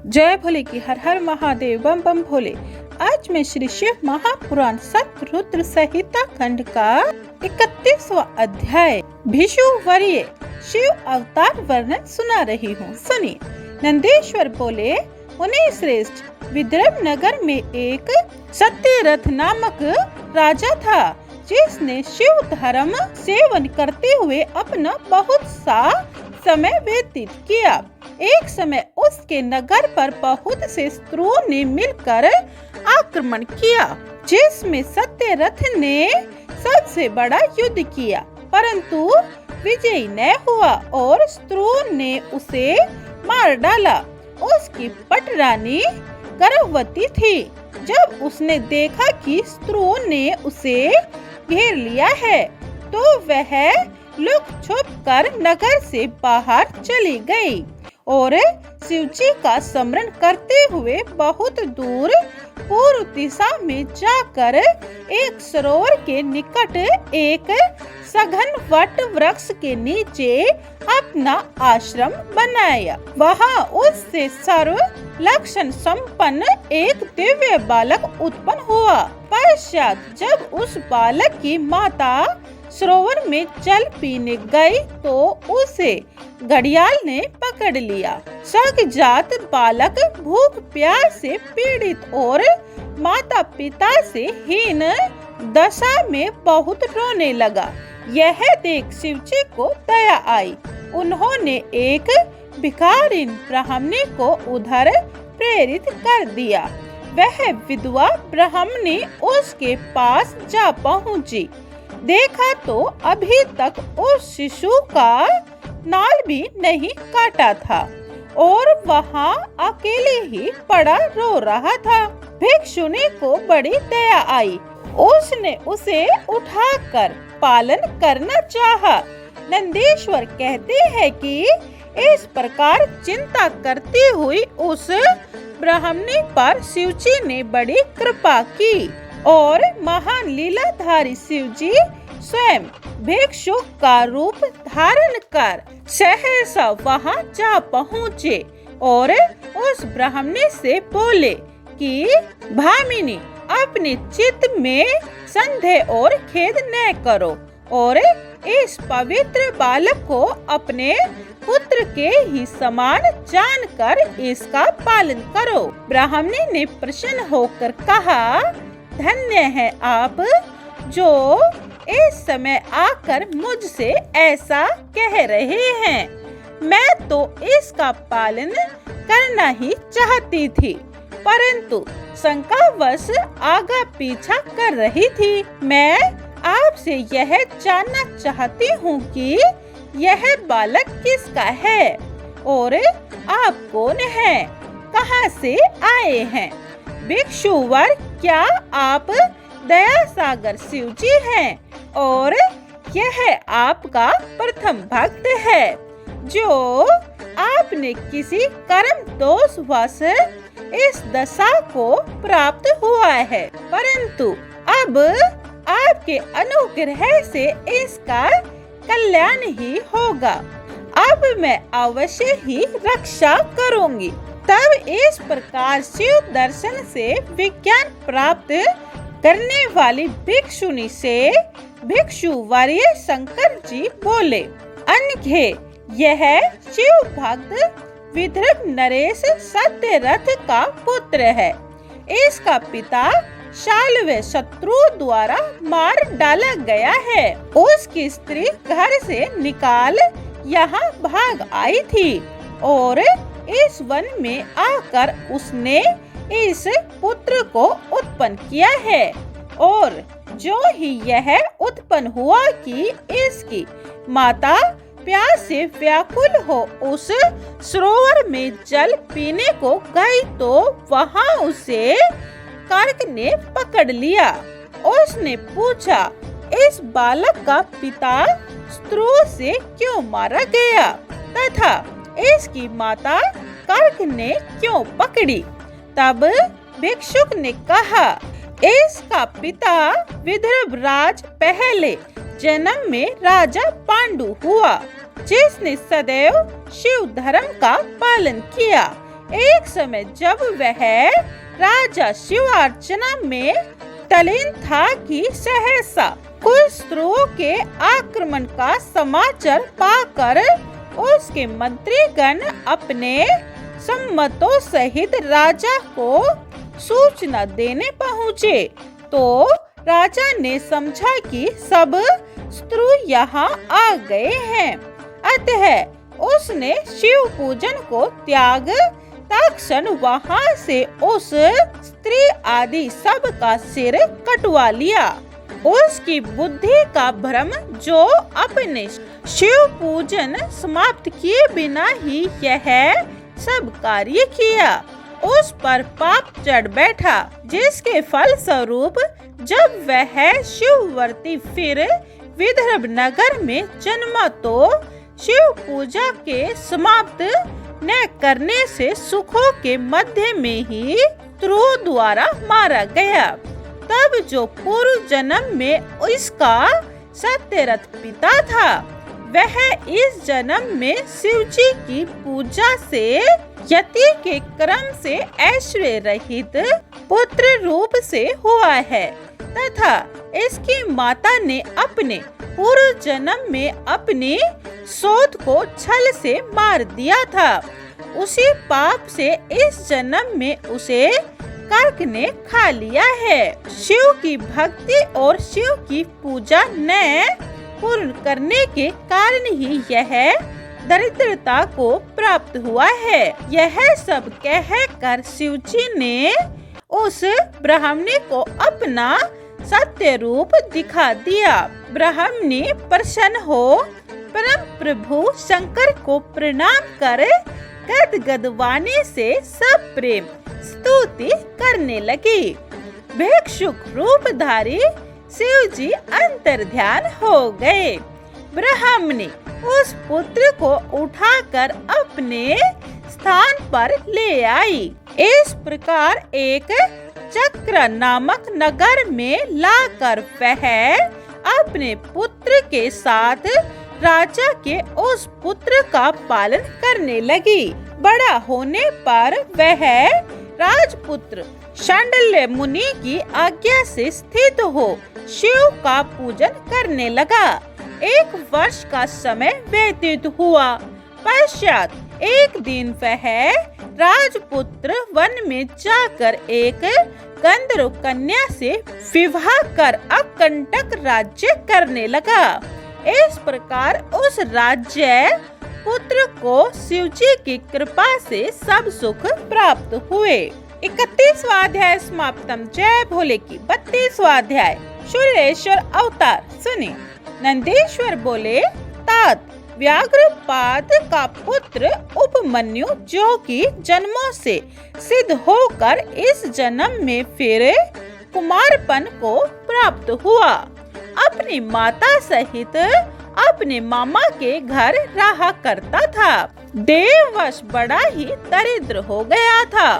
जय भोले की हर हर महादेव बम बम भोले। आज मैं श्री शिव महापुराण सतरुद्र संहिता खंड का 31वां अध्याय भिषुवर्य शिव अवतार वर्णन सुना रही हूँ। सुनिए। नंदेश्वर बोले, मुनि श्रेष्ठ, विदर्भ नगर में एक सत्यरथ नामक राजा था, जिसने शिव धर्म सेवन करते हुए अपना बहुत सा समय व्यतीत किया। एक समय उसके नगर पर बहुत से शत्रुओं ने मिलकर आक्रमण किया, जिसमें सत्यरथ ने सबसे बड़ा युद्ध किया, परंतु विजयी न हुआ और शत्रुओं ने उसे मार डाला। उसकी पटरानी गर्भवती थी। जब उसने देखा कि शत्रुओं ने उसे घेर लिया है, तो वह लुक छुप कर नगर से बाहर चली गई और शिवजी का स्मरण करते हुए बहुत दूर पूर्व दिशा में जाकर एक सरोवर के निकट एक सघन वट वृक्ष के नीचे अपना आश्रम बनाया। वहाँ उससे सर्व लक्षण संपन्न एक दिव्य बालक उत्पन्न हुआ। पश्चात जब उस बालक की माता सरोवर में जल पीने गई, तो उसे घड़ियाल ने पकड़ लिया। सगजात बालक भूख प्यास से पीड़ित और माता पिता से हीन दशा में बहुत रोने लगा। यह देख शिवजी को दया आई। उन्होंने एक भिखारिन ब्राह्मणी को उधर प्रेरित कर दिया। वह विधवा ब्राह्मणी उसके पास जा पहुंची। देखा तो अभी तक उस शिशु का नाल भी नहीं काटा था और वहाँ अकेले ही पड़ा रो रहा था। भिक्षुनी को बड़ी दया आई। उसने उसे उठाकर पालन करना चाहा। नंदेश्वर कहते हैं कि इस प्रकार चिंता करती हुई उस ब्राह्मणी पर शिवजी ने बड़ी कृपा की और महान लीलाधारी शिवजी स्वयं भिक्षुक का रूप धारण कर सहसा वहां जा पहुँचे और उस ब्राह्मणी से बोले कि भामिनी, अपने चित्त में संदेह और खेद न करो और इस पवित्र बालक को अपने पुत्र के ही समान जानकर इसका पालन करो। ब्राह्मणी ने प्रसन्न होकर कहा, धन्य है आप जो इस समय आकर मुझसे ऐसा कह रहे हैं। मैं तो इसका पालन करना ही चाहती थी, परंतु शंकावश आगा पीछा कर रही थी। मैं आपसे यह जानना चाहती हूँ कि यह बालक किसका है और आप कौन हैं, कहाँ से आए हैं। भिक्षुवर, क्या आप दया सागर शिवजी हैं और यह आपका प्रथम भक्त है, जो आपने किसी कर्म दोष वश इस दशा को प्राप्त हुआ है, परंतु अब आपके अनुग्रह से इसका कल्याण ही होगा। अब मैं अवश्य ही रक्षा करूंगी। तब इस प्रकार शिव दर्शन से विज्ञान प्राप्त करने वाली भिक्षुनी से भिक्षुवर्य शंकर जी बोले, अनघे, यह शिव भक्त विदर्भ नरेश सत्यरथ का पुत्र है। इसका पिता शाल्व शत्रु द्वारा मार डाला गया है। उसकी स्त्री घर से निकाल यहाँ भाग आई थी और इस वन में आकर उसने इस पुत्र को उत्पन्न किया है और जो ही यह उत्पन्न हुआ कि इसकी माता प्यास से व्याकुल हो उस सरोवर में जल पीने को गई, तो वहाँ उसे कर्क ने पकड़ लिया। उसने पूछा, इस बालक का पिता शत्रुओं से क्यों मारा गया तथा इसकी माता कर्क ने क्यों पकड़ी। तब भिक्षुक ने कहा, इसका पिता विदर्भ राज पहले जन्म में राजा पांडु हुआ, जिसने सदैव शिव धर्म का पालन किया। एक समय जब वह राजा शिवार्चना में तल्लीन था कि सहसा कुछ शत्रुओं के आक्रमण का समाचार पाकर उसके मंत्रीगण अपने सम्मतों सहित राजा को सूचना देने पहुँचे। तो राजा ने समझा कि सब शत्रु यहाँ आ गए हैं, अतः उसने शिव पूजन को त्याग तत्क्षण वहाँ से उस स्त्री आदि सब का सिर कटवा लिया। उसकी बुद्धि का भ्रम जो अपने शिव पूजन समाप्त किए बिना ही यह सब कार्य किया, उस पर पाप चढ़ बैठा, जिसके फल स्वरूप जब वह शिववर्ती फिर विदर्भ नगर में जन्मा तो शिव पूजा के समाप्त न करने से सुखों के मध्य में ही शत्रुओं द्वारा मारा गया। तब जो पूर्व जन्म में इसका सत्यरथ पिता था, वह इस जन्म में शिव जी की पूजा से यति के क्रम से ऐश्वर्य रहित पुत्र रूप से हुआ है, तथा इसकी माता ने अपने पूर्व जन्म में अपनी शोध को छल से मार दिया था। उसी पाप से इस जन्म में उसे कर्क ने खा लिया है। शिव की भक्ति और शिव की पूजा न पूर्ण करने के कारण ही यह दरिद्रता को प्राप्त हुआ है। यह सब कहकर शिव जी ने उस ब्राह्मणी को अपना सत्य रूप दिखा दिया। ब्राह्मणी प्रसन्न हो परम प्रभु शंकर को प्रणाम कर गदगद वाणी से सब प्रेम स्तुति करने लगी। भिक्षुक रूपधारी शिव जी अंतर ध्यान हो गए। ब्राह्मणी उस पुत्र को उठाकर अपने स्थान पर ले आई। इस प्रकार एक चक्र नामक नगर में लाकर वह अपने पुत्र के साथ राजा के उस पुत्र का पालन करने लगी। बड़ा होने पर वह राजपुत्र शांडिल्य मुनि की आज्ञा से स्थित हो शिव का पूजन करने लगा। 1 वर्ष का समय व्यतीत हुआ। पश्चात एक दिन वह राजपुत्र वन में जाकर एक गंधर्व कन्या से विवाह कर अकंटक राज्य करने लगा। इस प्रकार उस राज्य पुत्र को शिवजी की कृपा से सब सुख प्राप्त हुए। 31वां अध्याय समाप्तम। जय भोले की। 32वां अध्याय शूलेश्वर अवतार। सुने। नंदीश्वर बोले, तात व्याघ्रपाद का पुत्र उपमन्यु जो कि जन्मों से सिद्ध होकर इस जन्म में फिर कुमारपन को प्राप्त हुआ, अपनी माता सहित अपने मामा के घर रहा करता था। देववश बड़ा ही दरिद्र हो गया था।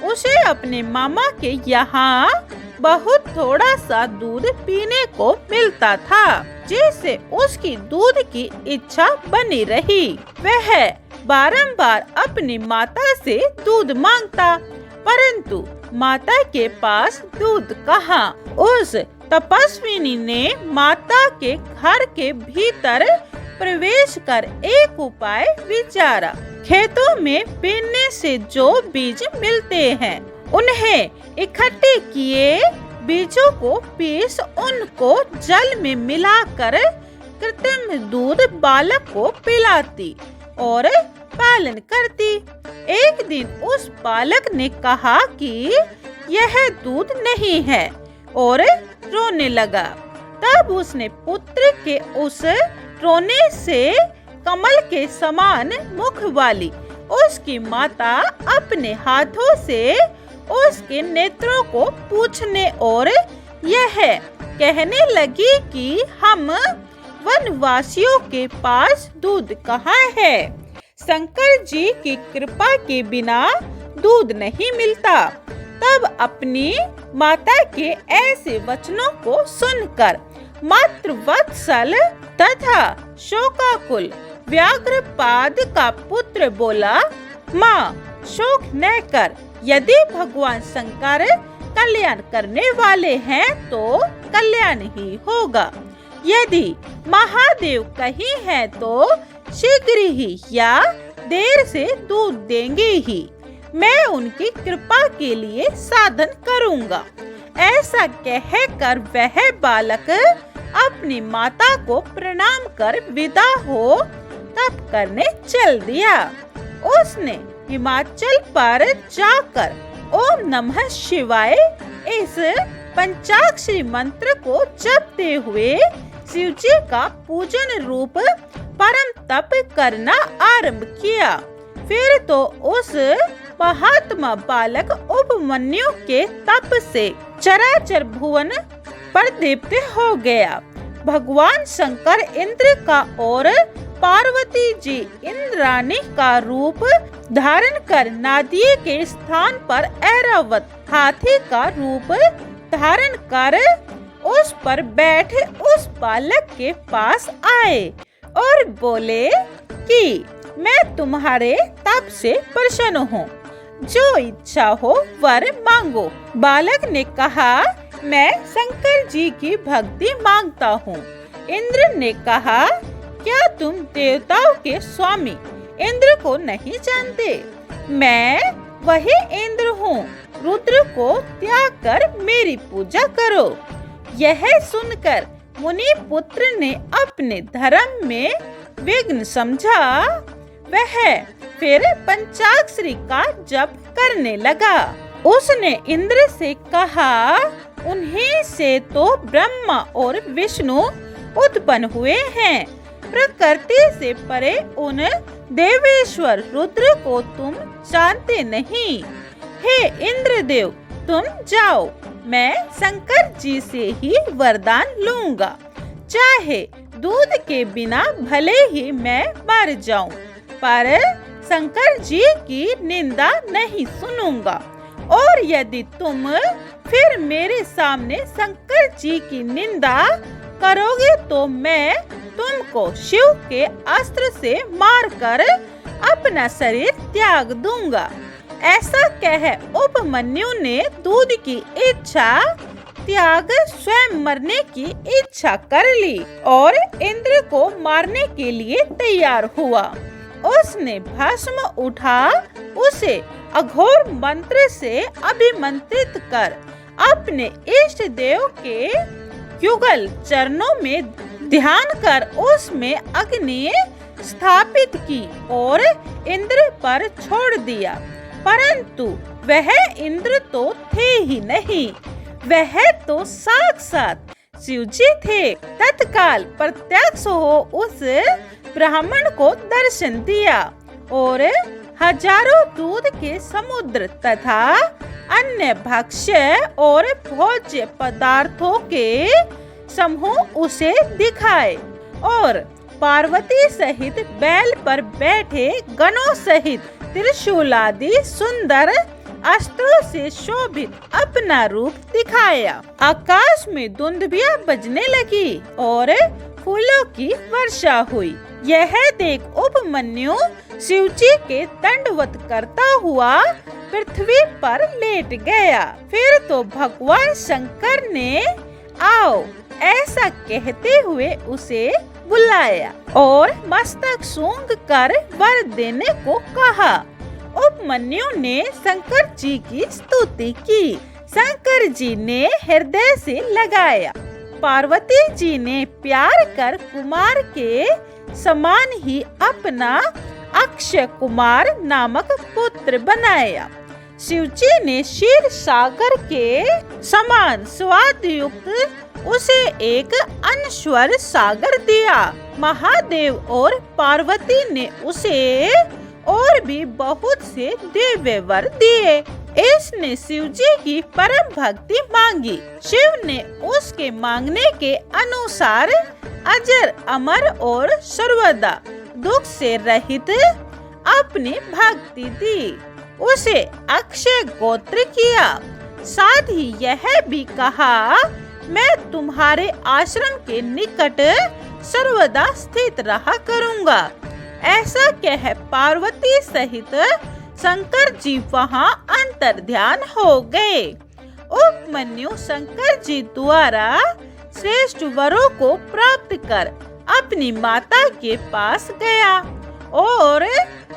उसे अपने मामा के यहाँ बहुत थोड़ा सा दूध पीने को मिलता था, जिससे उसकी दूध की इच्छा बनी रही। वह बारंबार अपनी माता से दूध मांगता, परंतु माता के पास दूध कहाँ। उस तपस्विनी ने माता के घर के भीतर प्रवेश कर एक उपाय विचारा। खेतों में बीनने से जो बीज मिलते हैं, उन्हें इकट्ठे किए बीजों को पीस उनको जल में मिलाकर कृत्रिम दूध बालक को पिलाती और पालन करती। एक दिन उस बालक ने कहा कि यह दूध नहीं है और रोने लगा। तब उसने पुत्र के उस रोने से कमल के समान मुख वाली उसकी माता अपने हाथों से उसके नेत्रों को पूछने और यह कहने लगी कि हम वनवासियों के पास दूध कहाँ है। शंकर जी की कृपा के बिना दूध नहीं मिलता। तब अपनी माता के ऐसे वचनों को सुनकर मातृवत्सल तथा शोकाकुल व्याघ्रपाद का पुत्र बोला, माँ, शोक न कर। यदि भगवान शंकर कल्याण करने वाले हैं तो कल्याण ही होगा। यदि महादेव कहीं हैं तो शीघ्र ही या देर से दूध देंगे ही। मैं उनकी कृपा के लिए साधन करूंगा। ऐसा कहकर वह बालक अपनी माता को प्रणाम कर विदा हो तप करने चल दिया। उसने हिमाचल पर जाकर ओम नमः शिवाय इस पंचाक्षरी मंत्र को जपते हुए शिव जी का पूजन रूप परम तप करना आरंभ किया। फिर तो उस महात्मा बालक उपमन्यु के तप से चराचर भुवन पर दीप्त हो गया। भगवान शंकर इंद्र का और पार्वती जी इंद्राणी का रूप धारण कर नादिये के स्थान पर ऐरावत हाथी का रूप धारण कर उस पर बैठे उस बालक के पास आए और बोले कि मैं तुम्हारे तप से प्रसन्न हूँ, जो इच्छा हो वर मांगो। बालक ने कहा, मैं शंकर जी की भक्ति मांगता हूँ। इंद्र ने कहा, क्या तुम देवताओं के स्वामी इंद्र को नहीं जानते? मैं वही इंद्र हूँ। रुद्र को त्याग कर मेरी पूजा करो। यह सुनकर मुनि पुत्र ने अपने धर्म में विघ्न समझा। वह फिर पंचाक्षरी का जप करने लगा। उसने इंद्र से कहा, उन्हीं से तो ब्रह्मा और विष्णु उत्पन्न हुए हैं। प्रकृति से परे उन देवेश्वर रुद्र को तुम जानते नहीं। हे इंद्रदेव, तुम जाओ, मैं शंकर जी से ही वरदान लूंगा। चाहे दूध के बिना भले ही मैं मर जाऊं, पर शंकर जी की निंदा नहीं सुनूंगा। और यदि तुम फिर मेरे सामने शंकर जी की निंदा करोगे तो मैं तुमको शिव के अस्त्र से मारकर अपना शरीर त्याग दूंगा। ऐसा कह उपमन्यु ने दूध की इच्छा त्याग स्वयं मरने की इच्छा कर ली और इंद्र को मारने के लिए तैयार हुआ। उसने भस्म उठा उसे अघोर मंत्र से अभिमंत्रित कर अपने इष्ट देव के युगल चरणों में ध्यान कर उसमें अग्नि स्थापित की और इंद्र पर छोड़ दिया। परंतु वह इंद्र तो थे ही नहीं, वह तो साक्षात शिव जी थे। तत्काल प्रत्यक्ष हो उस ब्राह्मण को दर्शन दिया और हजारों दूध के समुद्र तथा अन्य भक्ष्य और भोज्य पदार्थों के समूह उसे दिखाए और पार्वती सहित बैल पर बैठे गणों सहित त्रिशूलादि सुंदर अस्त्रों से शोभित अपना रूप दिखाया। आकाश में दुंदुभियां बजने लगी और फूलों की वर्षा हुई। यह देख उपमन्यु शिवजी के दंडवत करता हुआ पृथ्वी पर लेट गया। फिर तो भगवान शंकर ने आओ ऐसा कहते हुए उसे बुलाया और मस्तक सूंघ कर वर देने को कहा। उपमन्यु ने शंकर जी की स्तुति की। शंकर जी ने हृदय से लगाया। पार्वती जी ने प्यार कर कुमार के समान ही अपना अक्षय कुमार नामक पुत्र बनाया। शिवजी ने क्षीर सागर के समान स्वाद युक्त उसे एक अनश्वर सागर दिया। महादेव और पार्वती ने उसे और भी बहुत से दिव्य वर दिए। इसने शिवजी की परम भक्ति मांगी। शिव ने उसके मांगने के अनुसार अजर अमर और सर्वदा दुख से रहित अपनी भक्ति दी। उसे अक्षय गोत्र किया। साथ ही यह भी कहा, मैं तुम्हारे आश्रम के निकट सर्वदा स्थित रहा करूंगा। ऐसा कह पार्वती सहित शंकर जी वहां अंतर्ध्यान हो गए। उपमन्यु शंकर जी द्वारा श्रेष्ठ वरों को प्राप्त कर अपनी माता के पास गया और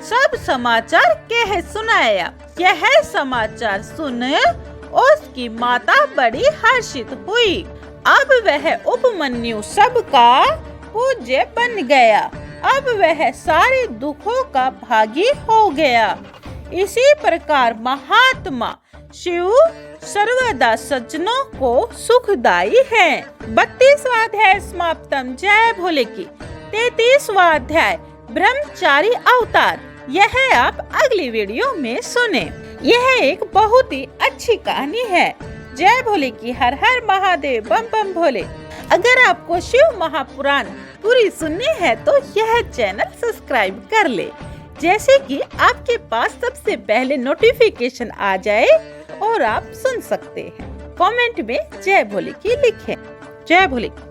सब समाचार कह सुनाया। यह समाचार सुन उसकी माता बड़ी हर्षित हुई। अब वह उपमन्यु सबका पूज्य बन गया। अब वह सारे दुखों का भागी हो गया। इसी प्रकार महात्मा शिव सर्वदा सज्जनों को सुखदाई है। 32वां अध्याय समाप्तम। जय भोले की। 33वां अध्याय ब्रह्मचारी अवतार। यह आप अगली वीडियो में सुने। यह एक बहुत ही अच्छी कहानी है। जय भोले की। हर हर महादेव। बम बम भोले। अगर आपको शिव महापुराण पूरी सुननी है तो यह चैनल सब्सक्राइब कर ले, जैसे कि आपके पास सबसे पहले नोटिफिकेशन आ जाए और आप सुन सकते हैं। कमेंट में जय भोले की लिखें। जय भोले की।